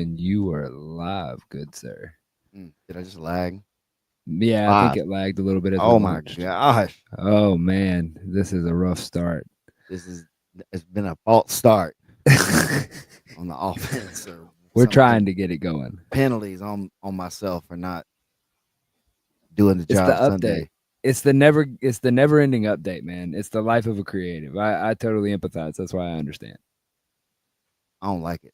And you are live, good sir. Did I just lag? Yeah, I think Live. it lagged a little bit as we Oh my launched. gosh. Oh man, this is a rough start. This is it's been a false start on the offense. So We're some trying to get it going. penalties on myself for not doing the It's the job update. Sunday. It's the never ending update, man. It's the life of a creative. I totally empathize. That's why I understand. I don't like it.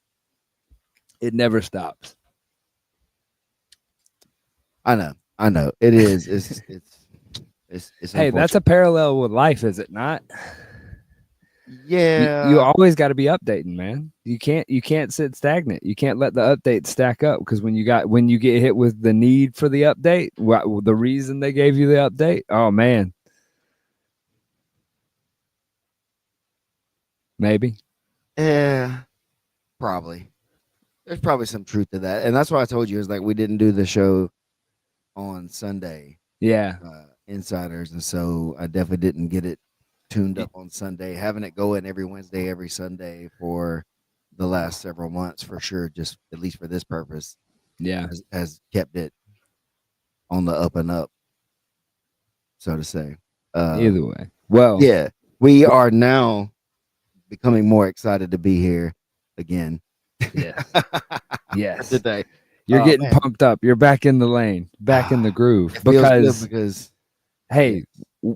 It never stops. I know. I know. It is. It's Hey, that's unfortunate. a parallel with life, is it not? You Yeah. always got to be updating, man. You can't sit stagnant. You can't let the updates stack up because when you get hit with the need for the update, the reason they gave you the update, oh man, maybe. Yeah. Probably. There's probably some truth to that. And that's why I told you is like we didn't do the show on Sunday, Yeah, insiders, and so I definitely didn't get it tuned up on Sunday. Having it go in every Wednesday, every Sunday for the last several months, for sure, just at least for this purpose, yeah. has kept it on the up and up, so to say. Uh, Either way, well, yeah, we are now becoming more excited to be here again yes, yes. today. You're getting Man, pumped up. You're back in the lane, back in the groove. it feels good Because because yeah, hey,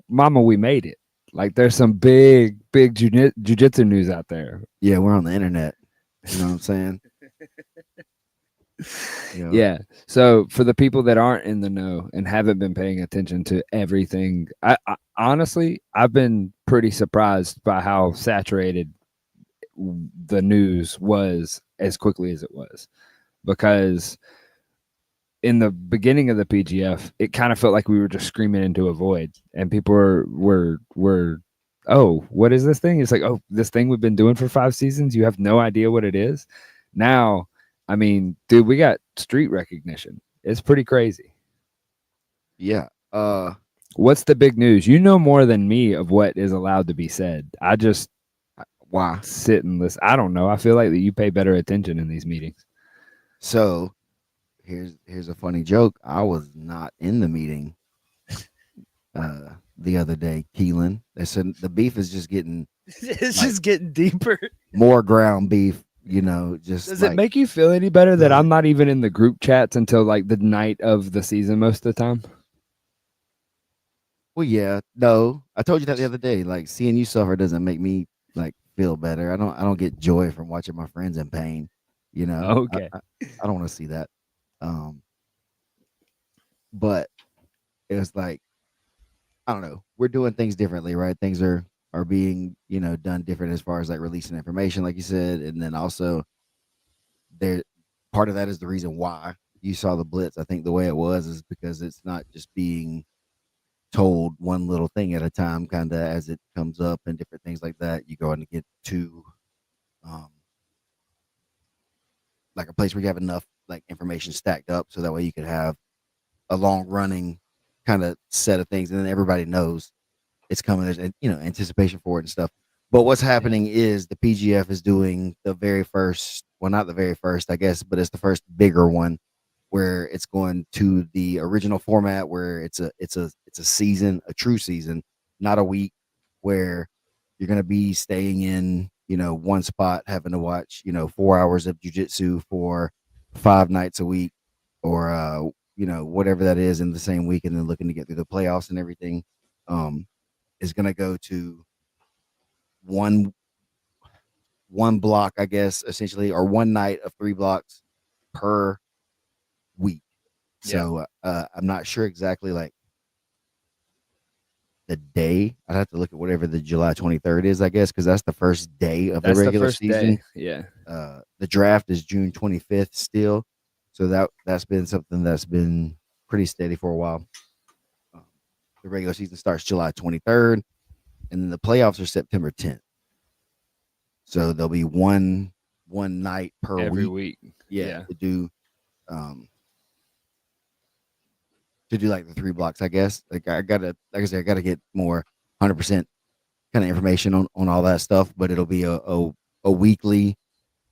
Mama, we made it. Like there's some big jujitsu news out there. yeah, we're on the internet. You know what I'm saying? Yeah. Yeah. So for the people that aren't in the know and haven't been paying attention to everything, I honestly I've been pretty surprised by how saturated the news was as quickly as it was, because in the beginning of the PGF, it kind of felt like we were just screaming into a void, and people were oh, what is this thing? It's like, oh, this thing we've been doing for 5 seasons. You have no idea what it is. Now, I mean, dude, we got street recognition. It's pretty crazy. Yeah. What's the big news? You know more than me of what is allowed to be said. I just Why? sit and listen. I don't know. I feel like that you pay better attention in these meetings. So here's a funny joke. I was not in the meeting the other day, Keelan. They said the beef is just getting It's like just getting deeper. more ground beef, just Does it like make you feel any better that I'm not even in the group chats until like the night of the season most of the time? well, yeah, no. I told you that the other day. Like seeing you suffer doesn't make me like feel better. I don't get joy from watching my friends in pain. You know, I, Okay. I, I don't want to see that. Um, but it was like I don't know. We're doing things differently, right? Things are being done different as far as like releasing information, like you said, and then also there part of that is the reason why you saw the blitz. I think the way it was is because it's not just being told one little thing at a time, kind of as it comes up and different things like that. You go and get to um, like a place where you have enough like information stacked up, so that way you could have a long running kind of set of things, and then everybody knows it's coming. There's anticipation for it and stuff. But what's Yeah. happening is the PGF is doing the very first, well, not the very first, I guess, but it's the first bigger one where it's going to the original format where it's a season, a true season, not a week where you're going to be staying in one spot having to watch 4 hours of jujitsu for 5 nights a week or whatever that is in the same week, and then looking to get through the playoffs and everything. um is going to go to one one block, I guess, essentially, or one night of 3 blocks per week. Yeah. So I'm not sure exactly like the day. I'd have to look at whatever the July 23rd is, I guess, because that's the first day of the That's the regular first day. season. Yeah. The draft is June 25th still, so that's been something that's been pretty steady for a while. Um, the regular season starts July 23rd, and then the playoffs are September 10th. So there'll be one night per Every week. week. Yeah, Yeah. um to do like the 3 blocks, I guess. Like I gotta, like I said, I gotta get more 100% kind of information on all that stuff. But it'll be a weekly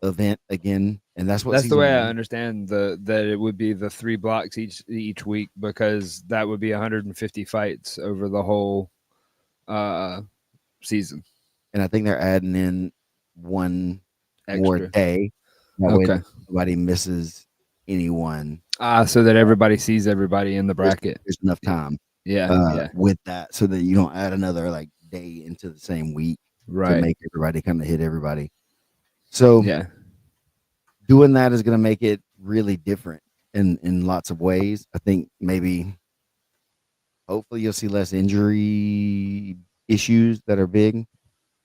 event again. And that's what That's the season way I one. understand that it would be the 3 blocks each week, because that would be 150 fights over the whole uh season. And I think they're adding in one more Extra. day. That way Okay. that nobody misses anyone. So that everybody sees everybody in the There's, bracket. there's enough time Yeah, yeah. with that so that you don't add another like day into the same week to Right. make everybody kind of hit everybody. So Yeah. doing that is going to make it really different in lots of ways. I think maybe hopefully you'll see less injury issues that are big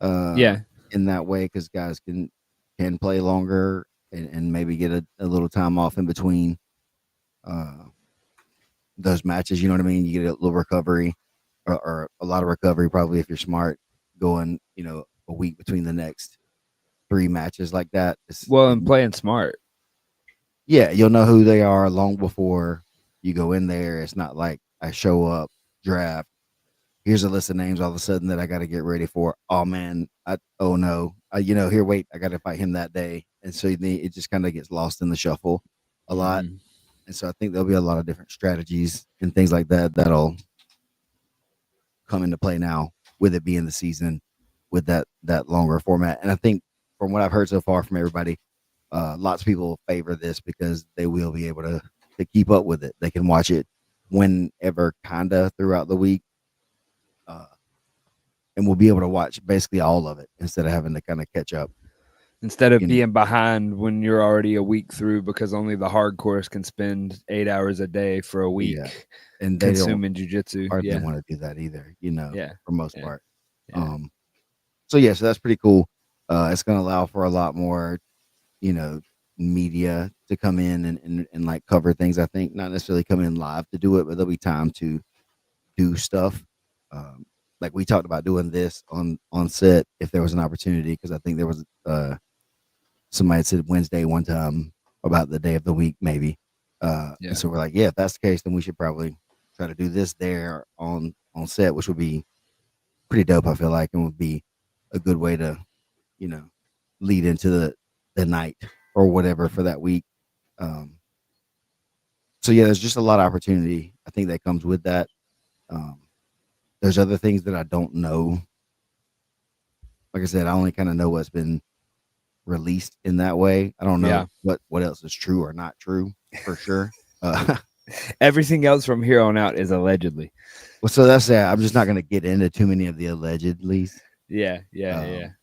uh, Yeah. in that way because guys can play longer and maybe get a little time off in between uh, those matches. You know what I mean? You get a little recovery or a lot of recovery probably if you're smart going a week between the next three matches like that. Well, and playing smart. Yeah, you'll know who they are long before you go in there. It's not like I show up, draft. Here's a list of names all of a sudden that I got to get ready for. Oh man, oh no, here wait, I got to fight him that day, and so it just kind of gets lost in the shuffle a lot. Mm-hmm. And so I think there'll be a lot of different strategies and things like that that'll come into play now with it being the season with that longer format. And I think from what I've heard so far from everybody, lots of people favor this because they will be able to keep up with it. They can watch it whenever, kinda throughout the week, uh, and we'll be able to watch basically all of it instead of having to kind of catch up. Instead of You know, being behind when you're already a week through, because only the hardcores can spend 8 hours a day for a yeah, week and they don't consuming jujitsu. hardly Yeah. want to do that either. Yeah. For most Yeah. part. Yeah. So yeah, so that's pretty cool. It's going to allow for a lot more, you know, media to come in and like cover things. I think not necessarily come in live to do it, but there'll be time to do stuff. Um, like we talked about doing this on set if there was an opportunity, because I think there was somebody had said Wednesday one time about the day of the week maybe. And Yeah. so we're like, yeah, if that's the case, then we should probably try to do this there on set, which would be pretty dope. I feel like, and would be a good way to you know lead into the night or whatever for that week. Um, so yeah, there's just a lot of opportunity I think that comes with that. Um, there's other things that I don't know. Like I said, I only kind of know what's been released in that way. I don't Yeah. know what else is true or not true for sure. Uh, Everything else from here on out is allegedly. well, so that's that. I'm just not going to get into too many of the allegedlys. Yeah. Yeah. Yeah. Um,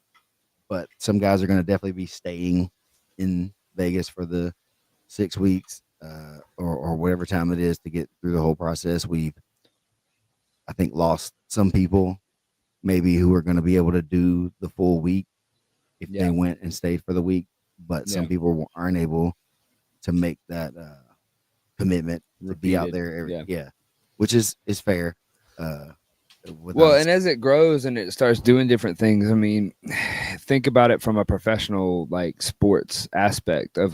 but some guys are going to definitely be staying in Vegas for the 6 weeks or whatever time it is to get through the whole process. We've, I think, lost some people maybe who are going to be able to do the full week if they Yeah. went and stayed for the week, but some Yeah. people aren't able to make that commitment to be out Repeated. there Yeah. yeah, which is fair. Uh, Well, without and as it grows and it starts doing different things, I mean, think about it from a professional like sports aspect of,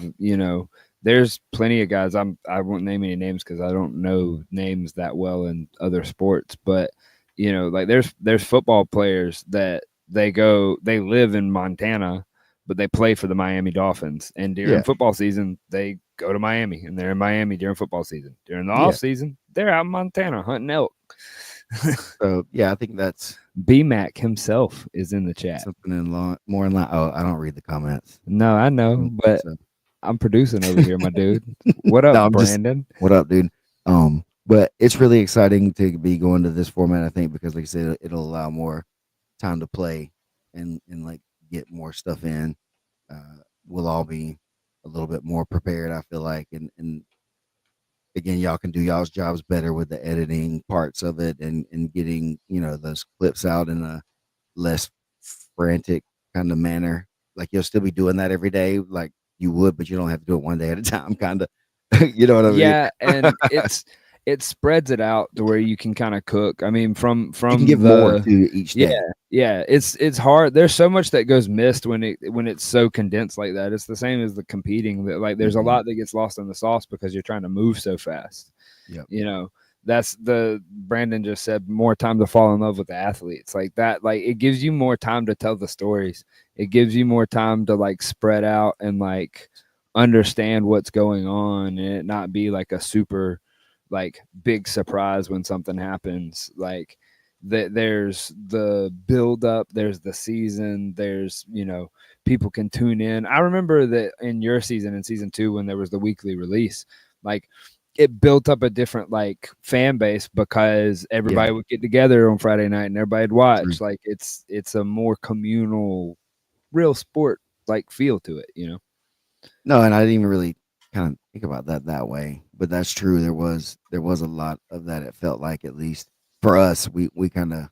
there's plenty of guys. I won't name any names because I don't know names that well in other sports, but like there's football players that they live in Montana, but they play for the Miami Dolphins, and during yeah, football season they go to Miami and they're in Miami during football season. During the yeah. off season, they're out in Montana hunting elk. So yeah, I think that's BMAC himself is in the chat. something more in line. Oh, I don't read the comments. No, I know, but So I'm producing over here, my dude. What up, no, I'm just Brandon? what up, dude? But it's really exciting to be going to this format. I think because, like I said, it'll allow more time to play and like get more stuff in. We'll all be a little bit more prepared. I feel like, and again, y'all can do y'all's jobs better with the editing parts of it and getting those clips out in a less frantic kind of manner. Like you'll still be doing that every day, like you would, but you don't have to do it one day at a time, kind of. You know what I mean? Yeah, and it spreads it out to where you can kind of cook. I mean, from You can give more the to each day. yeah, it's hard. There's so much that goes missed when it's so condensed like that. It's the same as the competing. That like there's a lot that gets lost in the sauce because you're trying to move so fast. Yep. That's the Brandon just said, more time to fall in love with the athletes like that. Like it gives you more time to tell the stories. It gives you more time to like spread out and like understand what's going on and it not be like a super like big surprise when something happens. Like there's the build up, there's the season, there's people can tune in. I remember that in your season, in season 2, when there was the weekly release, like it built up a different like fan base because Yeah, everybody would get together on Friday night and everybody'd true. watch. Like it's a more communal, real sport like feel to it. No, and I didn't even really kind of think about that way, but that's true. There was a lot of that. It felt like, at least for us, we kind of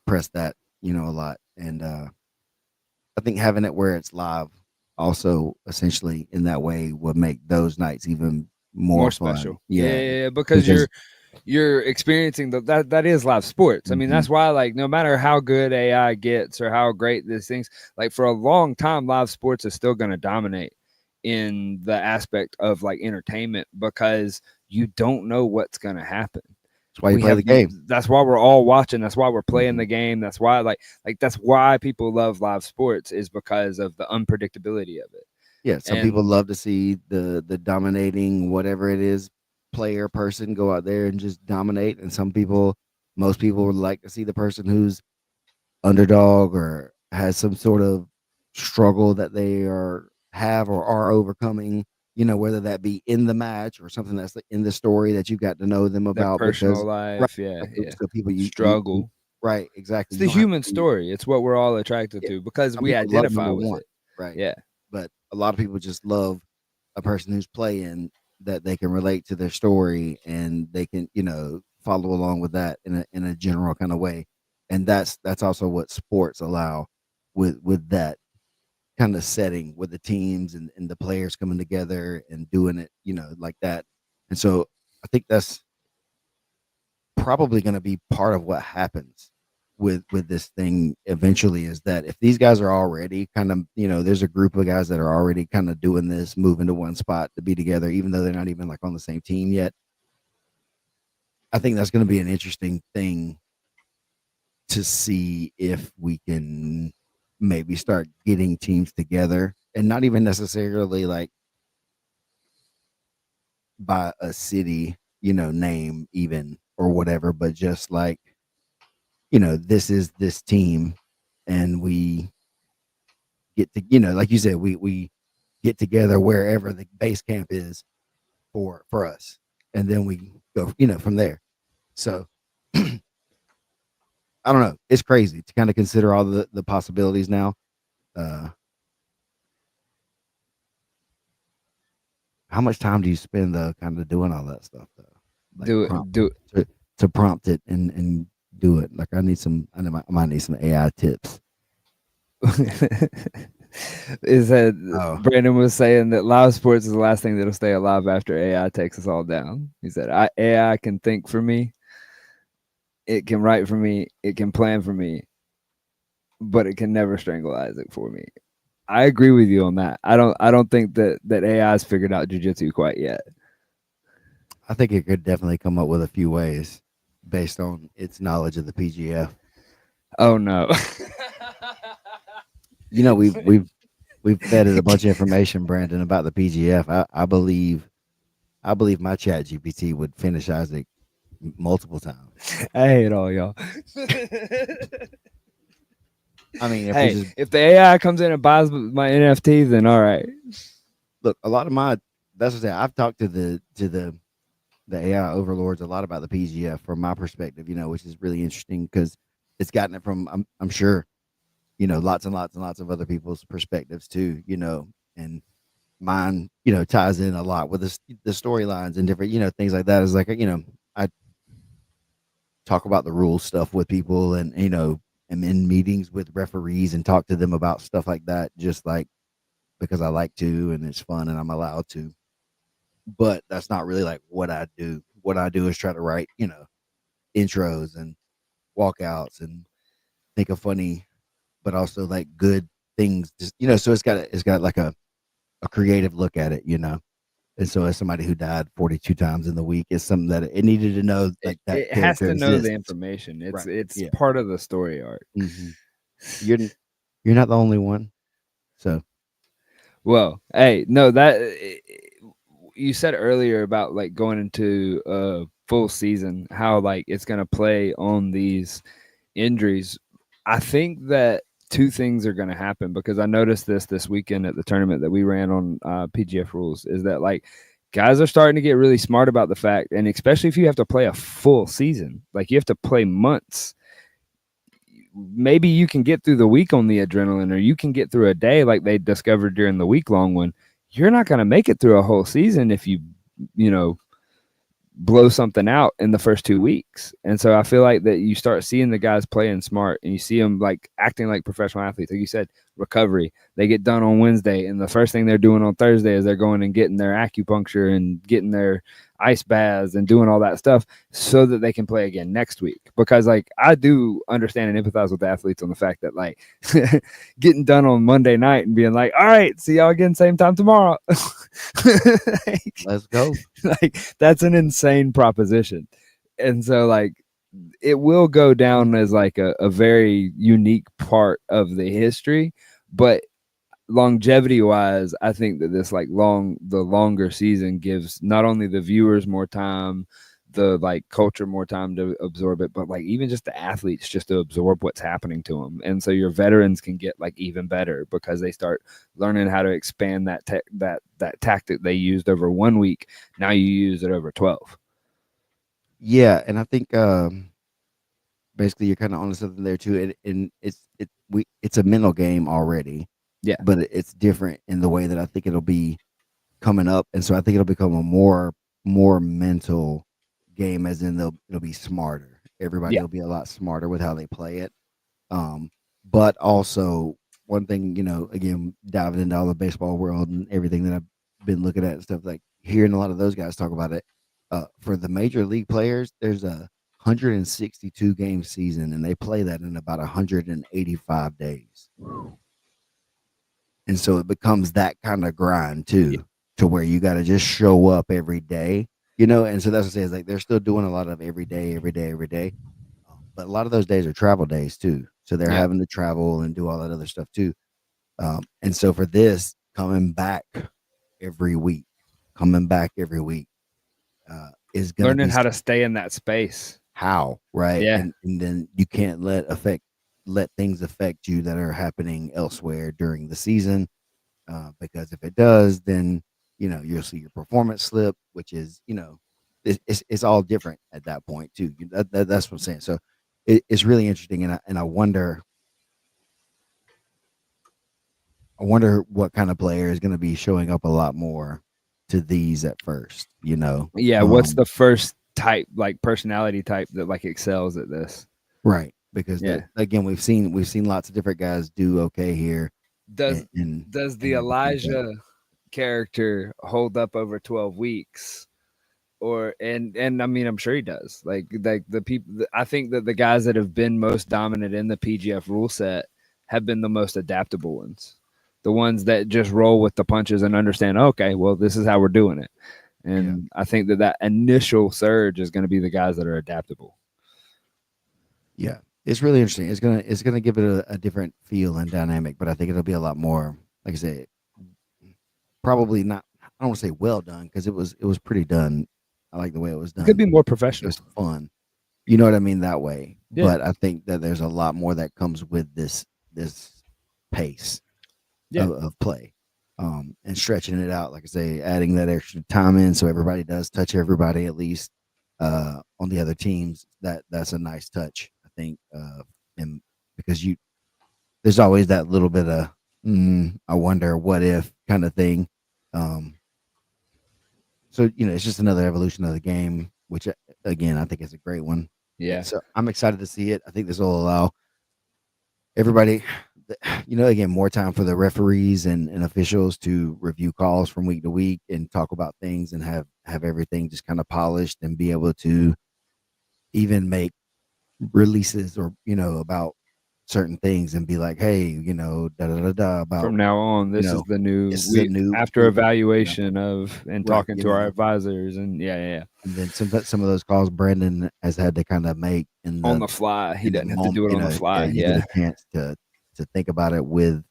pressed that, a lot, and I think having it where it's live also essentially in that way would make those nights even More more fun. special. Yeah, Yeah, yeah, yeah, because because you're experiencing that is live sports. I mean, mhm, that's why like no matter how good AI gets or how great these things, like for a long time, live sports is still going to dominate in the aspect of like entertainment because you don't know what's going to happen. that's why you We play have the game. that's why we're all watching. That's why we're playing Mhm. the game. That's why like that's why people love live sports is because of the unpredictability of it. Yeah, some people And love to see the dominating whatever it is player person go out there and just dominate, and most people would like to see the person who's underdog or has some sort of struggle that they are overcoming, whether that be in the match or something that's in the story that you got to know them their about. personal Because right, life, yeah, so, yeah. so people you Struggle. right, exactly, It's you the don't have to human be. story. It's what we're all attracted Yeah, to because some we people love identify number with one, it. right, Yeah, but a lot of people just love a person who's playing, that they can relate to their story and they can, follow along with that in a general kind of way. And that's also what sports allow, with that kind of setting, with the teams and the players coming together and doing it, like that. And so I think that's probably going to be part of what happens with this thing eventually, is that if these guys are already kind of, there's a group of guys that are already kind of doing this, moving to one spot to be together, even though they're not even like on the same team yet. I think that's going to be an interesting thing to see if we can maybe start getting teams together, and not even necessarily like by a city, name even, or whatever, but just like, this is this team, and we get to, like you said, we get together wherever the base camp is for us, and then we go, from there. So I don't know. It's crazy to kind of consider all the possibilities now. Uh, how much time do you spend though, kind of doing all that stuff though, like do prompt it, do to prompt it and do it? Like I might need some AI tips. it. Is that Oh, Brandon was saying that live sports is the last thing that'll stay alive after AI takes us all down. He said, AI can think for me, it can write for me, it can plan for me, but it can never strangle Isaac for me. I agree with you on that. I don't think that AI's figured out jujitsu quite yet. I think it could definitely come up with a few ways based on its knowledge of the PGF. Oh no. We've fed it a bunch of information, Brandon, about the PGF. I believe my Chat GPT would finish Isaac multiple times. I hate all y'all. I mean, if we Hey, just if the AI comes in and buys my NFT, then all right. look, a lot of my that's what I say. I've talked to the AI overlords a lot about the PGF from my perspective, which is really interesting because it's gotten it from, I'm sure, lots and lots and lots of other people's perspectives too, and mine, ties in a lot with the storylines and different, things like that. Is like, I talk about the rules stuff with people, and am in meetings with referees and talk to them about stuff like that, just like because I like to and it's fun and I'm allowed to. But that's not really like what I do. What I do is try to write, intros and walkouts and think of funny, but also like good things. Just, so it's got like a creative look at it. And so, as somebody who died 42 times in the week, is something that it needed to know, It, like that it has character to know the exists. information. It's Right. it's Yeah. part of the story arc. Hmm. You're you're not the only one. So Well, hey, no, that you said earlier about like going into a full season, how like it's going to play on these injuries. I think that two things are going to happen because I noticed this weekend at the tournament that we ran on PGF rules is that like guys are starting to get really smart about the fact, and especially if you have to play a full season, like you have to play months. Maybe you can get through the week on the adrenaline, or you can get through a day like they discovered during the week long one. You're not going to make it through a whole season if you know, blow something out in the first 2 weeks. And so I feel like that you start seeing the guys playing smart and you see them like acting like professional athletes. Like you said, recovery. They get done on Wednesday, and the first thing they're doing on Thursday is they're going and getting their acupuncture and getting their ice baths and doing all that stuff so that they can play again next week. Because like I do understand and empathize with the athletes on the fact that like getting done on Monday night and being like, all right, see y'all again same time tomorrow. Like, Let's go. like that's an insane proposition. And so like it will go down as like a very unique part of the history, but longevity wise, I think that this like the longer season gives not only the viewers more time, the like culture more time to absorb it, but like even just the athletes just to absorb what's happening to them. And so your veterans can get like even better because they start learning how to expand that tactic they used over 1 week. Now you use it over 12. Yeah, and I think basically you're kind of onto something there too. And it's a mental game already, Yeah. but it's different in the way that I think it'll be coming up, and so I think it'll become a more mental game, as in it'll be smarter. Everybody Yeah. will be a lot smarter with how they play it. Um, but also one thing, again, diving into all the baseball world and everything that I've been looking at and stuff, like hearing a lot of those guys talk about it. For the major league players, there's a 162 game season, and they play that in about 185 days. And so it becomes that kind of grind Yeah. too, to where you got to just show up every day, And so that's what I say is like they're still doing a lot of every day, every day, every day. But a lot of those days are travel days too. So they're Yeah. having to travel and do all that other stuff too. And so for this, every week, coming back every week, is going to Learning be how to stay in that space. how, right? Yeah. And then you can't let things affect you that are happening elsewhere during the season, because if it does, then you'll see your performance slip, which is it's all different at that point too. That's what I'm saying. So it's really interesting, and I wonder what kind of player is going to be showing up a lot more to these at first. Yeah, what's the first type, like personality type that like excels at this? Right, because Yeah. again, we've seen lots of different guys do okay here, Does and and, does the and then become better. Elijah character hold up over 12 weeks? Or and I mean I'm sure he does. Like the people I think that the guys that have been most dominant in the PGF rule set have been the most adaptable ones. The ones that just roll with the punches and understand, okay, well, this is how we're doing it. Yeah. And I think that initial surge is going to be the guys that are adaptable. Yeah, it's really interesting. It's gonna give it a different feel and dynamic, but I think it'll be a lot more, like I said, probably not. I don't want to say well done, because it was pretty done. I like the way it was It could done. be more It professional. was fun. You know what I mean, that way. Yeah. But I think that there's a lot more that comes with this pace Yeah. of play, and stretching it out. Like I say, adding that extra time in, so everybody does touch everybody at least. On the other teams, that's a nice touch, I think. And because there's always that little bit of I wonder what if kind of thing. Um, so it's just another evolution of the game, which again I think is a great one. Yeah. So I'm excited to see it. I think this will allow everybody, again, more time for the referees and officials to review calls from week to week and talk about things, and have everything just kind of polished, and be able to even make releases, or about certain things, and be like, hey, da da da da about, From now on, you this is know the new this is a we new after evaluation of and right, talking to our advisors and yeah. and then some of those calls Brandon has had to kind of make in On the the fly. He in the doesn't have to moment. do it on the Yeah, fly. you get Yeah. a chance to think about it with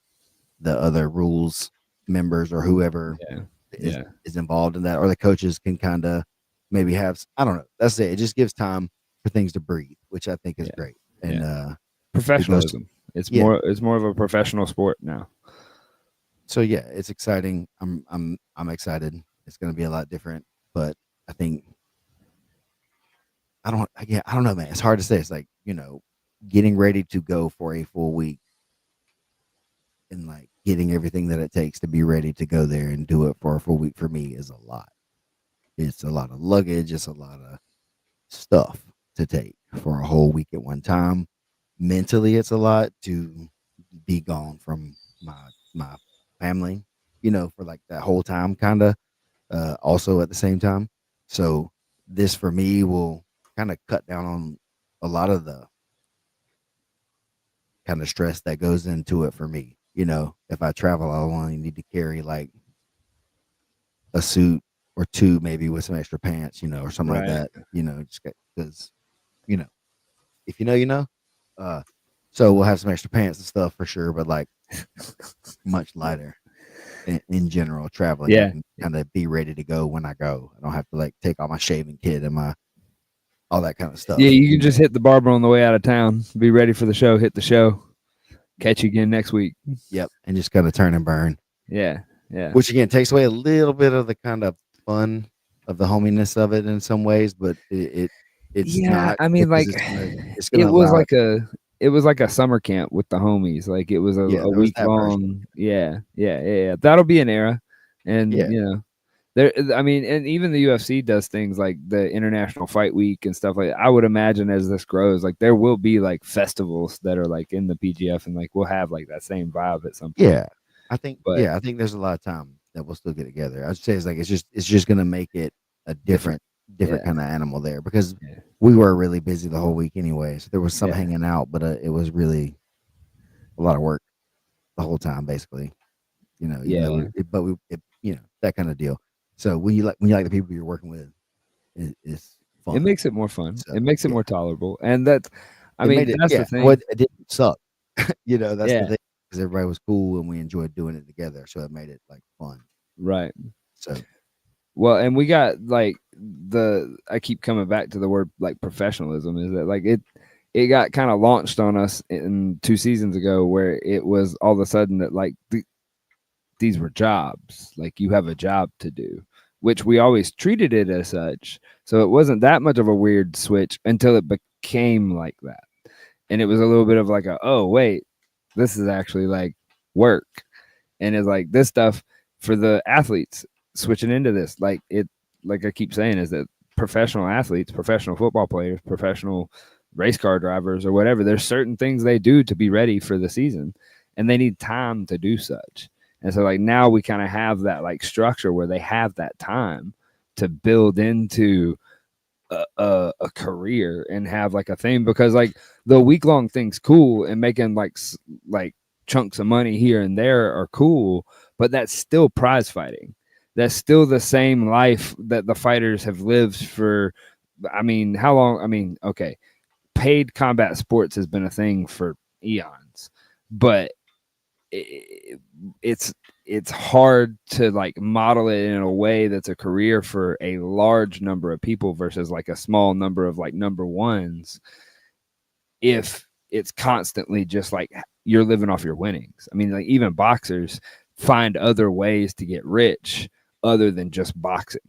the other rules, members or whoever Yeah. is Yeah. is involved in that, or the coaches can kind of maybe have. I don't know. That's it. It just gives time for things to breathe, which I think is Yeah. great. And Yeah. it goes. Professionalism. It's Yeah. more of a professional sport now. So yeah, it's exciting. I'm excited. It's going to be a lot different, but I think I don't know, man. It's hard to say. It's like, getting ready to go for a full week and like getting everything that it takes to be ready to go there and do it for a full week for me is a lot. It's a lot of luggage. It's a lot of stuff to take for a whole week at one time. Mentally, it's a lot to be gone from my family, for like that whole time, kind of. Also at the same time, so this for me will kind of cut down on a lot of the kind of stress that goes into it for me. If I travel, I'll only need to carry like a suit or two, maybe with some extra pants, or something like Right. that. Just because you know, if you know, you know. Uh, so we'll have some extra pants and stuff for sure, but like much lighter in general. Traveling, I Yeah. can kind of be ready to go when I go. I don't have to like take all my shaving kit and my all that kind of Yeah, stuff. you can just hit the barber on the way out of town. Be ready for the show. Hit the show. Catch you again next week. Yep, and just kind of turn and burn, Yeah. Yeah. which again takes away a little bit of the kind of fun of the hominess of it in some ways, but it's Yeah. not I mean, because like it's it gonna was allow. like a summer camp with the homies. Like it was Yeah, a there was week that version. long. Yeah. Yeah. Yeah. Yeah. That'll be an era. And Yeah, there, I mean, and even the UFC does things like the International Fight Week and stuff like that. I would imagine as this grows, like there will be like festivals that are like in the PGF, and like we'll have like that same vibe at some point. yeah. But I think there's a lot of time that we'll still get together. I'd say it's like it's just gonna make it a different. different Yeah. kind of animal there because Yeah. we were really busy the whole week anyway. So there was some Yeah. hanging out, but it was really a lot of work the whole time, basically. Even though Yeah. that kind of deal. So when you like the people you're working with, it's It fun. makes it more fun. So It makes it yeah, more tolerable. And that's, I it mean, made it. that's the Yeah, well, thing. it didn't suck. That's the Yeah. thing because everybody was cool and we enjoyed doing it together. So it made it like fun. Right. So Well, and we got like I keep coming back to the word like professionalism is that like it got kind of launched on us in 2 seasons ago where it was all of a sudden that like these were jobs. Like you have a job to do, which we always treated it as such. So it wasn't that much of a weird switch until it became like that. And it was a little bit of like oh wait, this is actually like work. And it's like this stuff for the athletes switching into this. Like I keep saying, is that professional athletes, professional football players, professional race car drivers or whatever, there's certain things they do to be ready for the season and they need time to do such. And so like now we kind of have that like structure where they have that time to build into a career and have like a thing because like the week long thing's cool and making like chunks of money here and there are cool, but that's still prize fighting. That's still the same life that the fighters have lived for. I mean, how long? I mean, okay, paid combat sports has been a thing for eons, but it, it's it's hard to like model it in a way that's a career for a large number of people versus like a small number of like number ones if it's constantly just like you're living off your winnings. I mean, like even boxers find other ways to get rich other than just boxing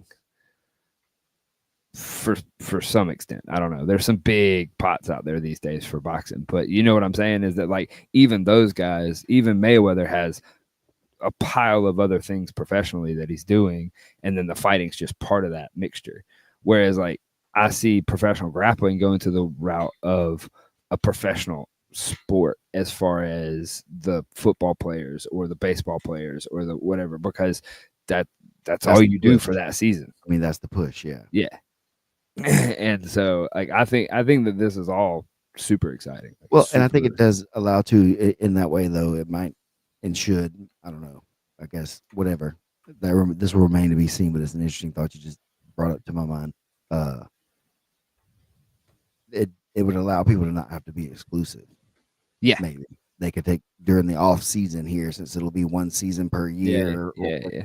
for some extent. I don't know. There's some big pots out there these days for boxing, but you know what I'm saying is that like even those guys, even Mayweather has a pile of other things professionally that he's doing, and then the fighting's just part of that mixture. Whereas like I see professional grappling going to the route of a professional sport as far as the football players or the baseball players or the whatever, because that that's that's all the you do push. for that season. I mean, that's the push. Yeah. Yeah. And so like I think that this is all super exciting. Like Well, and I think it super. does allow to in that way though. It might and should. I don't know. I guess whatever. This will remain to be seen, but it's an interesting thought you just brought up to my mind. Uh, it would allow people to not have to be exclusive. Yeah. Maybe. they could take during the off season here, since it'll be one season per Yeah, year, or yeah, yeah.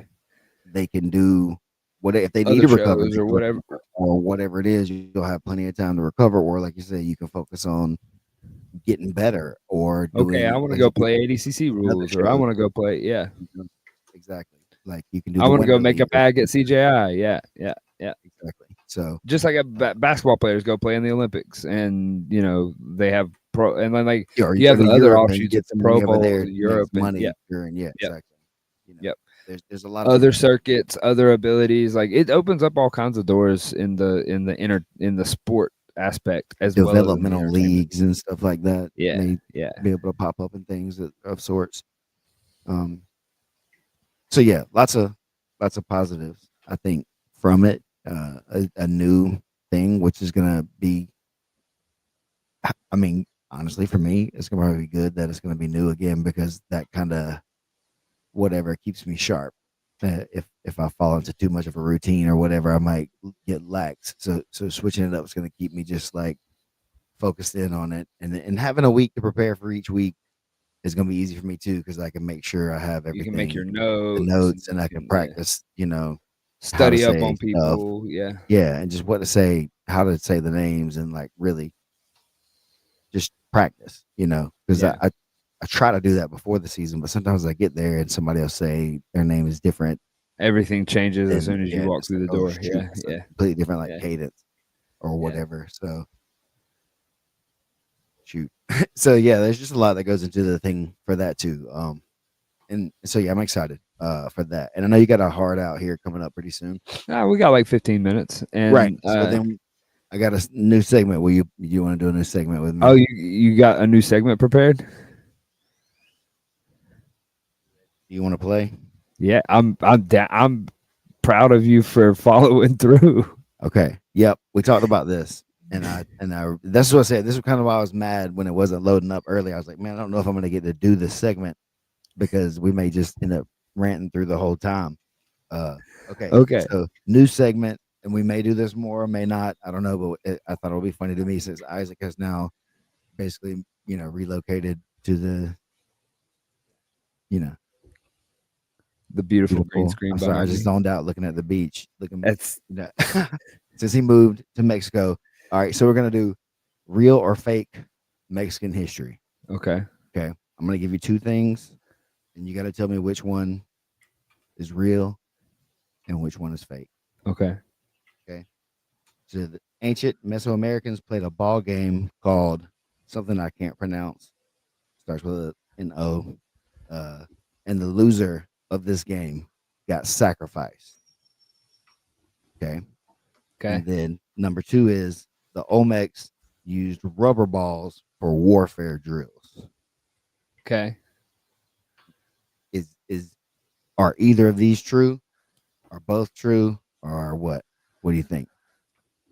they can do what if they need Other to recover, shows they or can whatever. recover, or whatever it is. You'll have plenty of time to recover, or like you say, you can focus on getting better, or Okay, I doing want to go play executing ADCC another rules, or I show. want to go play. Yeah, You know? Exactly. Like you can do I the want to go winter make a league or bag at something. CJI. Yeah, yeah, yeah. Exactly. So Just like uh, basketball players go play in the Olympics, and they have pro, and then like yeah, or you you go have to the other Europe and offshoots of get the some Pro money over Bowls there in to make Europe, some and yeah, money during, yeah, yep, exactly. You know, yep. there's a lot of Other different circuits, other abilities, like it opens up all kinds of doors in the sport aspect as well as in the developmental entertainment. leagues and stuff like that Yeah, may yeah. be able to pop up and things of sorts. Um, so yeah, lots of positives I think from it. A new thing, which is gonna be, I mean, honestly, for me, it's gonna probably be good that it's gonna be new again, because that kind of whatever keeps me sharp. If I fall into too much of a routine or whatever, I might get lax. So switching it up is gonna keep me just like focused in on it, and having a week to prepare for each week is gonna be easy for me too, because I can make sure I have You can make your everything, the notes, and notes, you and I can can practice, how to study up say on stuff. people. Yeah, Yeah, and just what to say, how to say the names, and like really just practice, because yeah. I try to do that before the season, but sometimes I get there and somebody else say their name is different, Everything changes as and soon as you yeah, walk it's through like, the oh door. shoot, Yeah, it's a yeah, completely different like yeah, cadence or yeah. whatever. So shoot. So yeah, there's just a lot that goes into the thing for that too. And so yeah, I'm excited for that. And I know you got a hard out here coming up pretty soon. We got like 15 minutes, Right. and So then I got a new segment. Will you want to do a new segment with oh, me? you got a new segment prepared? Do you want to play? Yeah, I'm proud of you for following through. Okay. Yep. We talked about this. And I that's what I said. This was kind of why I was mad when it wasn't loading up early. I was like, man, I don't know if I'm gonna get to do this segment, because we may just end up ranting through the whole time. Uh okay. Okay, So new segment, and we may do this more or may not. I don't know, but I thought it would be funny to me, since Isaac has now basically, relocated to the, you know, the beautiful green beautiful. screen I'm sorry, I behind just me. zoned out looking at the beach, looking, That's you know, since he moved to Mexico. All right, so we're gonna do real or fake Mexican history. okay. Okay, I'm gonna give you two things, and you got to tell me which one is real and which one is fake. Okay. Okay, so the ancient Mesoamericans played a ball game called something I can't pronounce. Starts with an O, uh, and the loser of this game got sacrificed. Okay. Okay. And then number two is the Olmecs used rubber balls for warfare drills. Okay. Is Are either of these true? Are both true? Or are what? What do you think?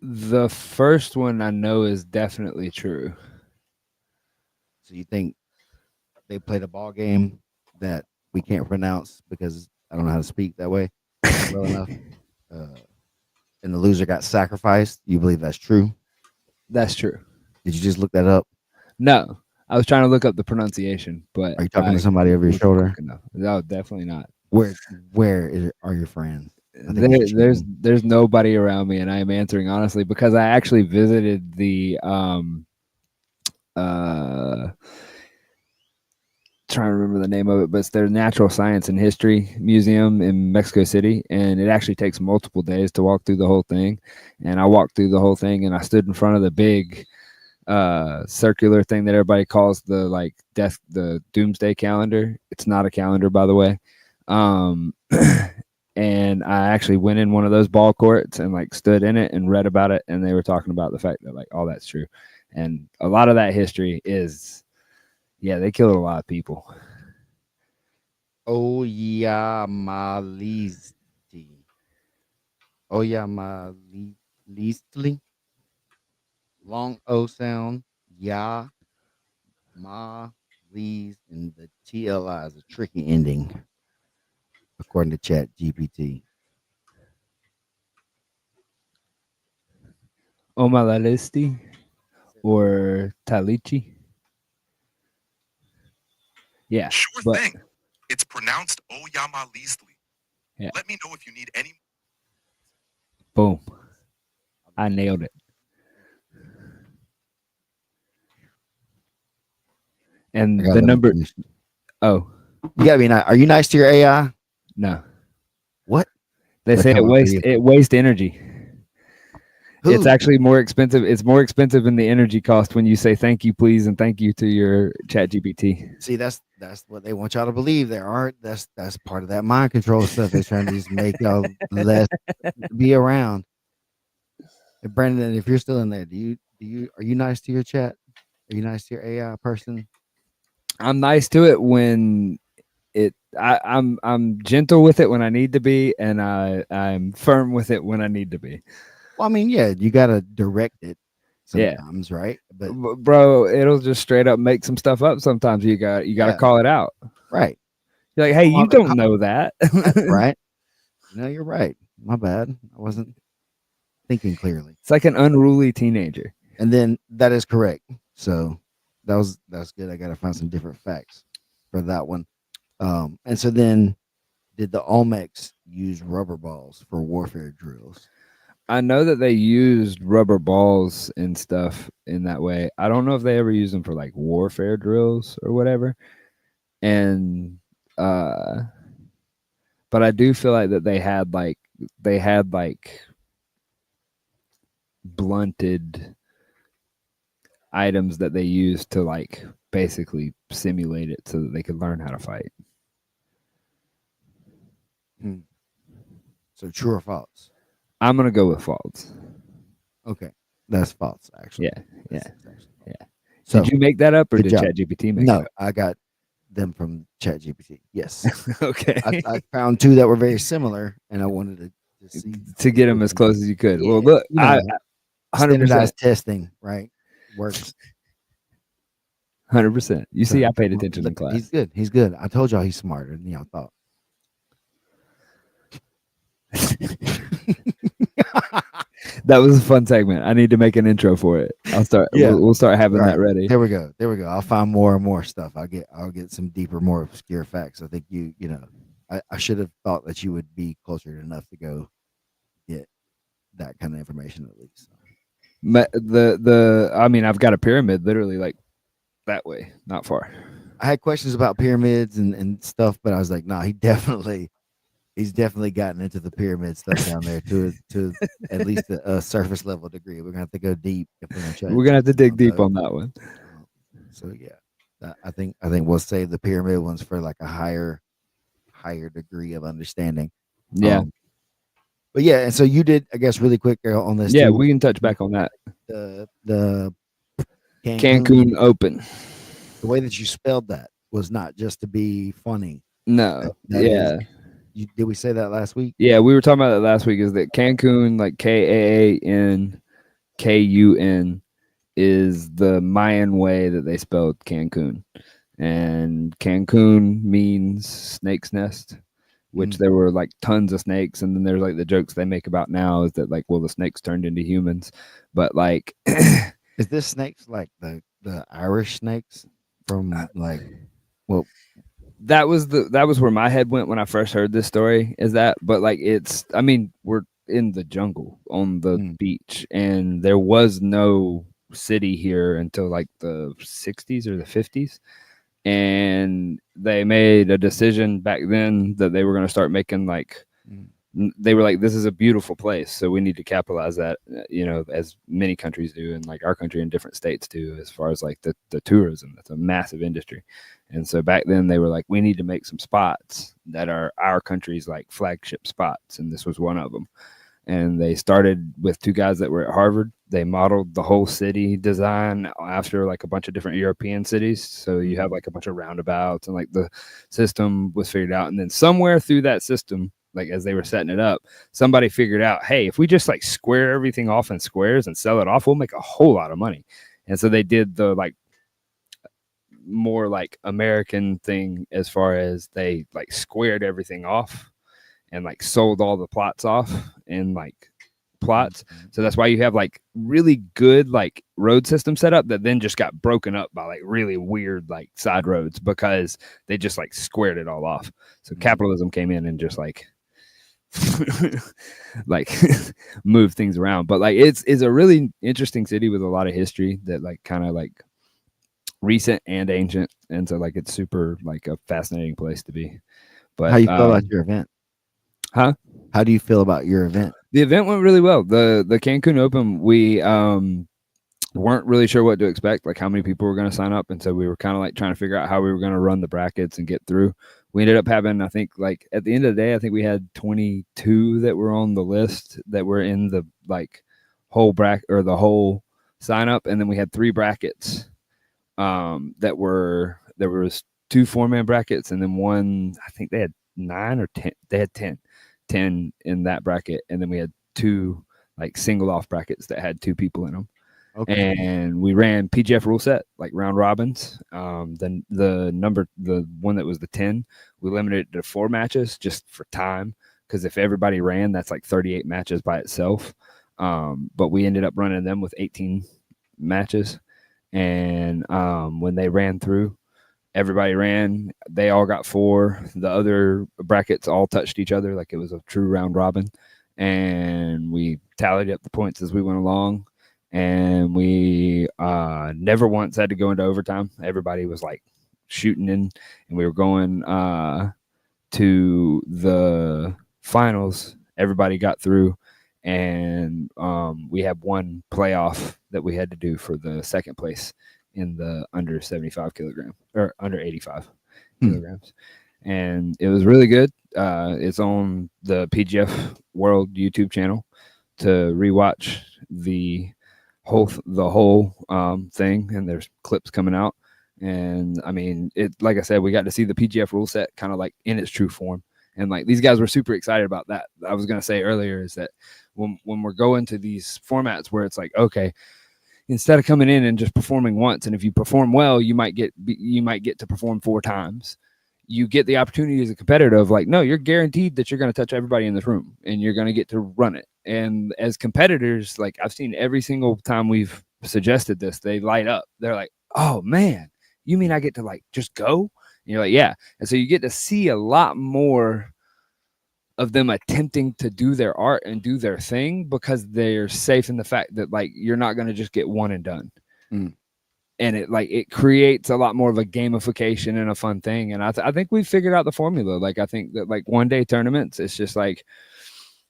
The first one I know is definitely true. So you think they played a ball game that we can't pronounce because I don't know how to speak that way well enough, uh, and the loser got sacrificed? You believe that's true? That's true. Did you just look that up? No, I was trying to look up the pronunciation, but Are you talking to I somebody over your wasn't shoulder? quick enough. No, definitely not. Are your friends? I think you're cheating. There's nobody around me, and I am answering honestly because I actually visited the uh trying to remember the name of it, but it's their Natural Science and History Museum in Mexico City, and it actually takes multiple days to walk through the whole thing. And I walked through the whole thing, and I stood in front of the big circular thing that everybody calls the doomsday calendar. It's not a calendar, by the way. Um, and I actually went in one of those ball courts and like stood in it and read about it, and they were talking about the fact that like all that's true, and a lot of that history is yeah, they killed a lot of people. Oyamalisti. Oyamalisti. Long O sound. Ya, ma, lees, and the TLI is a tricky ending, according to Chat GPT. Omalalisti or Talichi. Yeah, Sure but thing. It's pronounced Oyama Leasley. yeah, Let me know if you need any. boom, I nailed it. I And gotta the let him number, finish. oh You gotta be nice. Are you nice to your AI? no, What? they They're say coming for you. it wastes energy. It's Who? actually more expensive. It's more expensive in the energy cost when you say thank you, please, and thank you to your chat GPT. See, that's what they want y'all to believe. There aren't. That's part of that mind control stuff. They're trying to just make y'all less be around. Hey, Brandon, if you're still in there, do you are you nice to your chat? Are you nice to your AI person? I'm nice to it when I'm gentle with it when I need to be, and I'm firm with it when I need to be. Well, I mean, yeah, you gotta direct it Yeah, sometimes, right? But bro, it'll just straight up make some stuff up. Sometimes you got to yeah, call it out. right. You're like, hey, Come you on, don't know that. that's right. No, you're right. My bad. I wasn't thinking clearly. It's like an unruly teenager. And then that is correct. So that's good. I gotta find some different facts for that one. And so then did the Olmecs use rubber balls for warfare drills? I know that they used rubber balls and stuff in that way. I don't know if they ever used them for like warfare drills or whatever. And uh but I do feel like that they had like blunted items that they used to like basically simulate it so that they could learn how to fight. Hmm. So true or false? I'm gonna go with false. Okay, that's false. Actually, Yeah, yeah, that's actually false. yeah. Did So you make that up or good did job. ChatGPT make it No, up? I got them from ChatGPT. Yes, Okay. I found two that were very similar, and I wanted to see To get them which as one. close as you could. Well, Yeah, look, I 100%, standardized testing, right? Works. 100%. You see, So I paid look, attention in he's class. good. He's good. I told y'all he's smarter than y'all thought. That was a fun segment. I need to make an intro for it. I'll start. Yeah. We'll start having Right. that ready. There we go. There we go. I'll find more and more stuff. I'll get some deeper, more obscure facts. I think I should have thought that you would be closer enough to go get that kind of information at least. I mean, I've got a pyramid literally like that way, not far. I had questions about pyramids and stuff, but I was like, nah, he's definitely gotten into the pyramid stuff down there to at least a surface level degree. We're gonna have to go deep if we're gonna try to We're gonna have to dig on deep those. on that one. So yeah, I think we'll save the pyramid ones for like a higher degree of understanding. Yeah, Um, but yeah, and so you did, I guess, really quick on this yeah, too. we can touch back on that. The Cancun, Cancun Open. the way that you spelled that was not just to be funny. No, That is, yeah, did we say that last week? yeah. We were talking about that last week. Is that Cancun, like Kankun, is the Mayan way that they spelled Cancun, and Cancun means snake's nest, which Mm. there were like tons of snakes, and then there's like the jokes they make about now is that like, well, the snakes turned into humans, but like Is this snakes like the Irish snakes from like well, that was where my head went when I first heard this story. Is that, but like I mean, we're in the jungle on the mm, beach, and there was no city here until like the 60s or the 50s, and they made a decision back then that they were going to start making like mm, they were like, this is a beautiful place, so we need to capitalize that, as many countries do, and like our country and different states do, as far as like the tourism. That's a massive industry. And so back then they were like, we need to make some spots that are our country's like flagship spots, and this was one of them. And they started with two guys that were at Harvard. They modeled the whole city design after like a bunch of different European cities. So you have mm, like a bunch of roundabouts, and like the system was figured out. And then somewhere through that system, like as they were setting it up, somebody figured out, hey, if we just like square everything off in squares and sell it off, we'll make a whole lot of money. And so they did the like more like American thing, as far as they like squared everything off and like sold all the plots off, and like plots. So that's why you have like really good like road system set up that then just got broken up by like really weird like side roads because they just like squared it all off. So capitalism came in and just like like move things around. But like it's a really interesting city with a lot of history that like kind of like recent and ancient, and so like it's super like a fascinating place to be. But How you feel about your event? huh? How do you feel about your event? The event went really well. The Cancun Open, we weren't really sure what to expect, like how many people were going to sign up, and so we were kind of like trying to figure out how we were going to run the brackets and get through. We ended up having, I think, like at the end of the day, I think we had 22 that were on the list that were in the like whole bracket or the whole sign up, and then we had 3 brackets that were, there was 2 4-man brackets, and then one, I think they had 9 or 10. They had 10 in that bracket, and then we had 2 like single off brackets that had 2 people in them. Okay. And we ran PGF rule set, like round robins. Then the one that was the 10, we limited it to 4 matches just for time, because if everybody ran, that's like 38 matches by itself. But we ended up running them with 18 matches, and when they ran through, everybody ran. They all got 4. The other brackets all touched each other, like it was a true round robin, and we tallied up the points as we went along. And we never once had to go into overtime. Everybody was like shooting in, and we were going to the finals. Everybody got through, and we had one playoff that we had to do for the second place in the under 75 kilogram or under 85 kilograms. And it was really good. It's on the PGF World YouTube channel to rewatch the whole thing, and there's clips coming out. And I mean, it, like I said, we got to see the PGF rule set kind of like in its true form, and like these guys were super excited about that. I was going to say earlier is that when we're going to these formats where it's like, okay, instead of coming in and just performing once, and if you perform well, you might get to perform 4 times. You get the opportunity as a competitor of like, no, you're guaranteed that you're going to touch everybody in this room, and you're going to get to run it. And as competitors, like I've seen every single time we've suggested this, they light up. They're like, oh man, you mean I get to like just go? And you're like, yeah. And so you get to see a lot more of them attempting to do their art and do their thing, because they're safe in the fact that like you're not going to just get one and done. And it creates a lot more of a gamification and a fun thing. And I think we've figured out the formula. Like I think that like one day tournaments, it's just like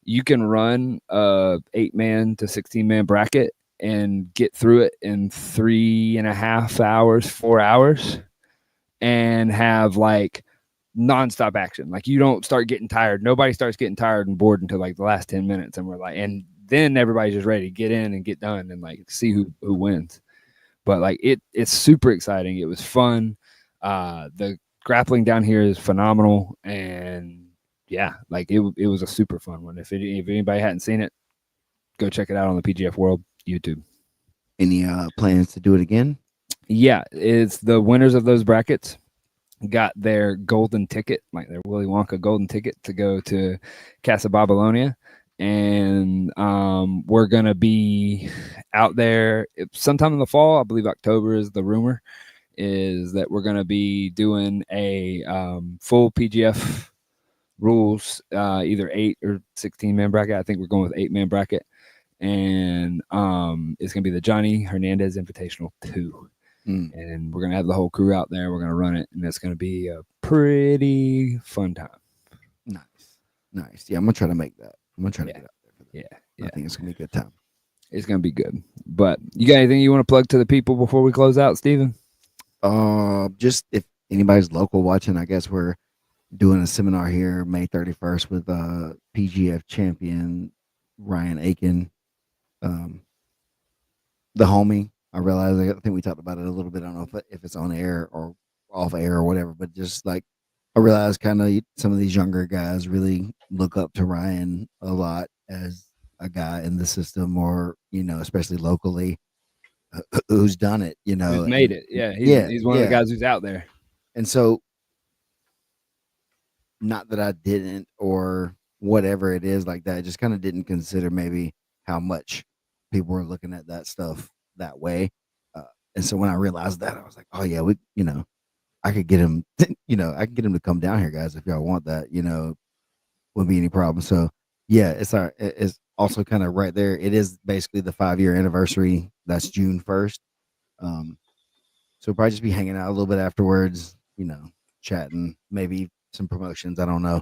you can run a 8-man to 16-man bracket and get through it in 3.5 hours, 4 hours, and have like nonstop action. Like you don't start getting tired. Nobody starts getting tired and bored until like the last 10 minutes. And we're like, and then everybody's just ready to get in and get done and like see who wins. But like it's super exciting. It was fun. The grappling down here is phenomenal, and yeah, like it was a super fun one. If anybody hadn't seen it, go check it out on the PGF World YouTube. Any plans to do it again? Yeah, it's the winners of those brackets got their golden ticket, like their Willy Wonka golden ticket to go to Casa Babylonia. And we're gonna be out there sometime in the fall. I believe October is the rumor, is that we're gonna be doing a full PGF rules, either 8 or 16-man bracket. I think we're going with 8-man bracket, and it's gonna be the Johnny Hernandez Invitational 2. And we're gonna have the whole crew out there. We're gonna run it, and it's gonna be a pretty fun time. Nice. Yeah, I'm gonna try to make that. I'm gonna try to get out there for that. Yeah. I think it's gonna be a good time. It's gonna be good. But you got anything you want to plug to the people before we close out, Steven? Just if anybody's local watching, I guess we're doing a seminar here May 31st with PGF champion Ryan Aiken, the homie. I realize, I think we talked about it a little bit. I don't know if it's on air or off air or whatever, but just like I realize kind of some of these younger guys really look up to Ryan a lot as a guy in the system, or, especially locally, who's done it, who's made it. Yeah. He's one of the guys who's out there. And so, not that I didn't or whatever it is like that, I just kind of didn't consider maybe how much people were looking at that stuff that way. And so when I realized that, I was like, oh yeah, I could get him, I can get him to come down here, guys, if y'all want that, wouldn't be any problem. So yeah, it's also kind of right there. It is basically the 5-year anniversary. That's June 1st. So probably just be hanging out a little bit afterwards, chatting, maybe some promotions. I don't know.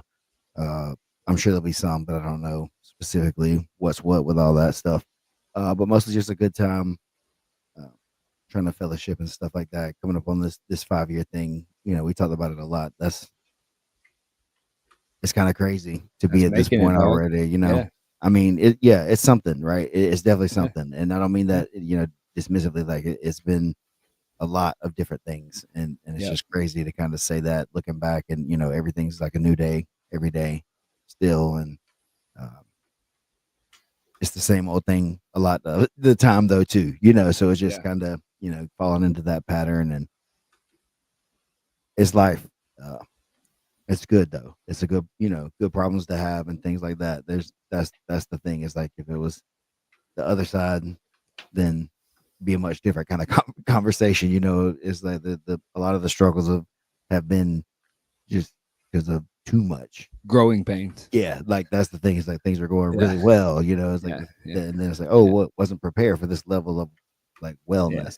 I'm sure there'll be some, but I don't know specifically what's what with all that stuff. But mostly just a good time, trying to fellowship and stuff like that. Coming up on this 5-year thing, we talked about it a lot. It's kind of crazy to be That's at this making it, point dog. already. Yeah. I mean, it's something, right? It's definitely Yeah. something, and I don't mean that dismissively. Like it's been a lot of different things, and it's Yeah. just crazy to kind of say that looking back, and everything's like a new day every day still, and it's the same old thing a lot of the time though too, so it's just Yeah. kind of falling into that pattern, and it's life. It's good though. It's a good, good problems to have and things like that. That's the thing. Is like if it was the other side, then be a much different kind of conversation. It's like the a lot of the struggles have been just because of too much Growing pains. Yeah, like that's the thing. It's like things are going Yeah. really well. It's like, Yeah. and then it's like, oh, Yeah. what wasn't prepared for this level of like wellness.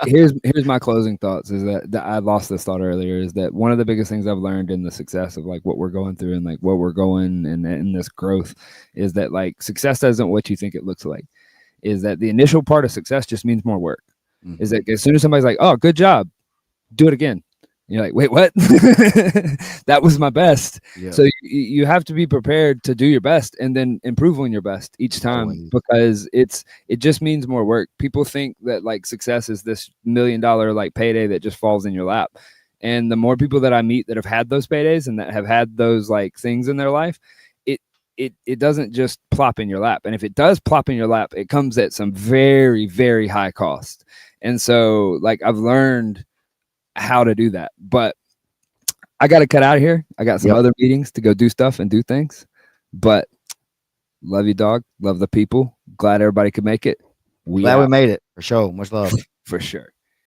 Here's my closing thoughts is that I lost this thought earlier is that one of the biggest things I've learned in the success of like what we're going through and like what we're going and in this growth is that like success isn't what you think it looks like. Is that the initial part of success just means more work. Mhm. Is that as soon as somebody's like, oh, good job, do it again. You're like, wait, what? That was my best. Yeah. So you have to be prepared to do your best and then improve on your best each time Always. because it just means more work. People think that like success is this $1 million like payday that just falls in your lap. And the more people that I meet that have had those paydays and that have had those like things in their life, it doesn't just plop in your lap. And if it does plop in your lap, it comes at some very, very high cost. And so like I've learned how to do that, but I got to cut out of here. I got some other meetings to go do stuff and do things, but love you, dog. Love the people. Glad everybody could make it. Glad we made it for sure. Much love. For sure.